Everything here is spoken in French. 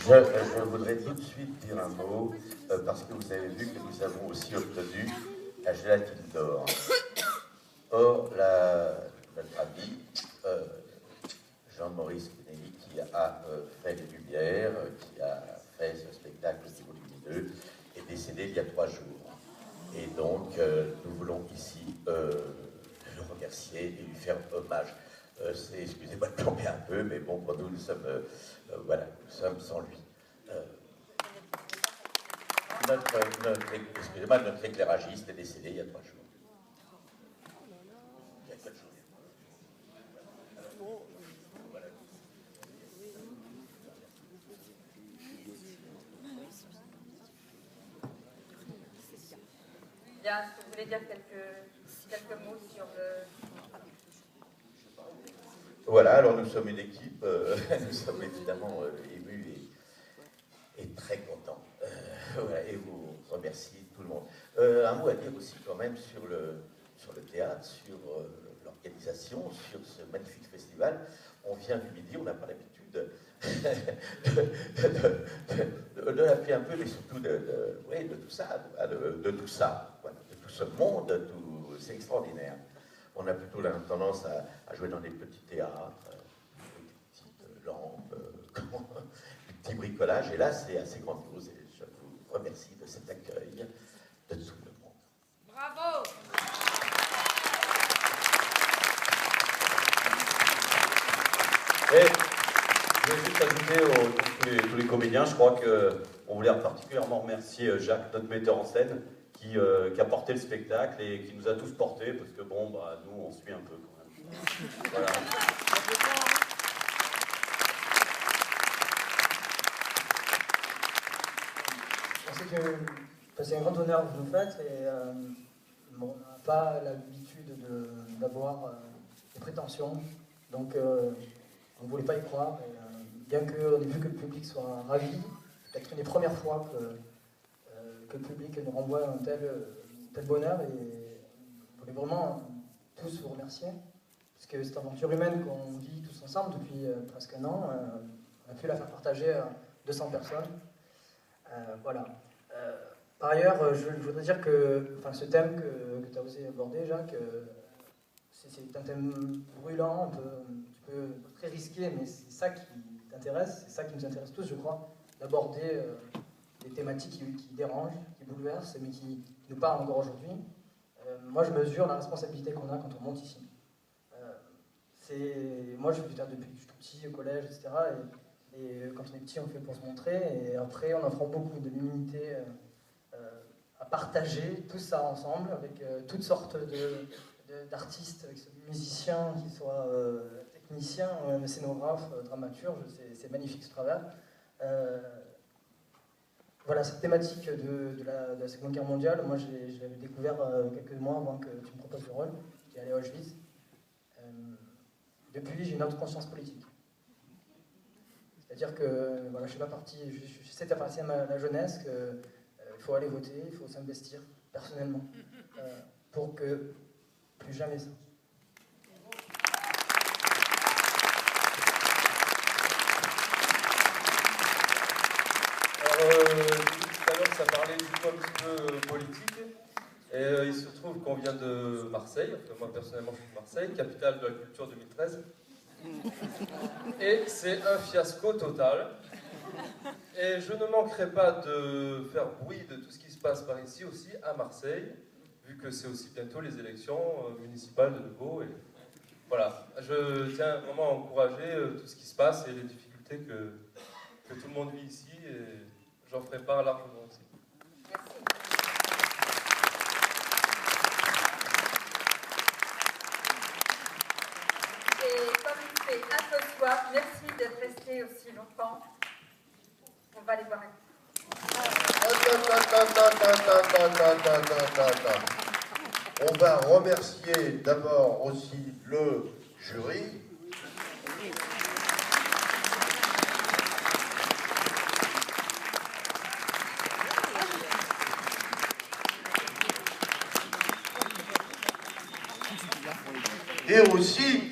Je voudrais tout de suite dire un mot, parce que vous avez vu que nous avons aussi obtenu la gélatine d'or. Or, notre ami Jean-Maurice Kennedy, qui a fait les Lumières, qui a fait ce spectacle Niveau Lumineux, est décédé il y a 3 jours. Et donc, nous voulons ici le remercier et lui faire hommage. Excusez-moi de plomber un peu, mais bon, pour nous, nous sommes, voilà, nous sommes sans lui. Excusez-moi, notre éclairagiste est décédé il y a 3 jours. Il y a 4 jours. Voilà. Bien, est-ce que vous voulez dire quelques mots sur le... Voilà, alors nous sommes une équipe, nous sommes évidemment émus et très contents. Voilà, et vous remercie tout le monde. Un mot à dire aussi quand même sur le théâtre, sur l'organisation, sur ce magnifique festival. On vient du Midi, on n'a pas l'habitude de l'appeler un peu, mais surtout de tout ça, de tout ça, voilà, de tout ce monde, c'est extraordinaire. On a plutôt tendance à jouer dans des petits théâtres, avec des petites lampes, du petit bricolage. Et là, c'est assez grandiose. Et je vous remercie de cet accueil de tout le monde. Bravo! Et je vais juste ajouter tous les comédiens, je crois qu'on voulait particulièrement remercier Jacques, notre metteur en scène, qui a porté le spectacle et qui nous a tous portés, parce que bon, bah, nous, on suit un peu quand même. Voilà. C'est un grand honneur que vous nous faites, et on n'a pas l'habitude d'avoir des prétentions, donc on ne voulait pas y croire, et bien qu'on ait vu que le public soit ravi, peut-être une des premières fois que le public nous renvoie un tel bonheur, et on voulait vraiment tous vous remercier, puisque cette aventure humaine qu'on vit tous ensemble depuis presque 1 an, on a pu la faire partager à 200 personnes. Voilà. Par ailleurs, je voudrais dire que ce thème que tu as osé aborder, Jacques, c'est un thème brûlant, un petit peu très risqué, mais c'est ça qui t'intéresse, c'est ça qui nous intéresse tous, je crois, d'aborder des thématiques qui dérangent, qui bouleversent, mais qui nous parlent encore aujourd'hui. Moi, je mesure la responsabilité qu'on a quand on monte ici. Moi, je fais du théâtre depuis que je suis tout petit, au collège, etc. Et quand on est petit, on fait pour se montrer, et après, on apprend beaucoup de l'humilité à partager tout ça ensemble, avec toutes sortes d'artistes, avec musiciens, qui soient techniciens, scénographes, dramaturges, c'est magnifique ce travail. Voilà, cette thématique de la Seconde Guerre mondiale, moi je l'avais découvert quelques mois avant que tu me proposes le rôle, j'étais allé à Auschwitz. Depuis, j'ai une autre conscience politique. C'est-à-dire que voilà, je sais appartenir à la jeunesse, qu'il faut aller voter, il faut s'investir personnellement pour que plus jamais ça. Alors, tout à l'heure, ça parlait du coup un petit peu politique. Et il se trouve qu'on vient de Marseille, enfin, moi personnellement je suis de Marseille, capitale de la culture 2013. Et c'est un fiasco total. Et je ne manquerai pas de faire bruit de tout ce qui se passe par ici aussi à Marseille, vu que c'est aussi bientôt les élections municipales de nouveau. Et voilà, je tiens vraiment à encourager tout ce qui se passe et les difficultés que tout le monde vit ici, et j'en ferai part largement aussi. Et comme il fait un peu soir, merci d'être resté aussi longtemps. On va aller voir On va remercier d'abord aussi le jury. Et aussi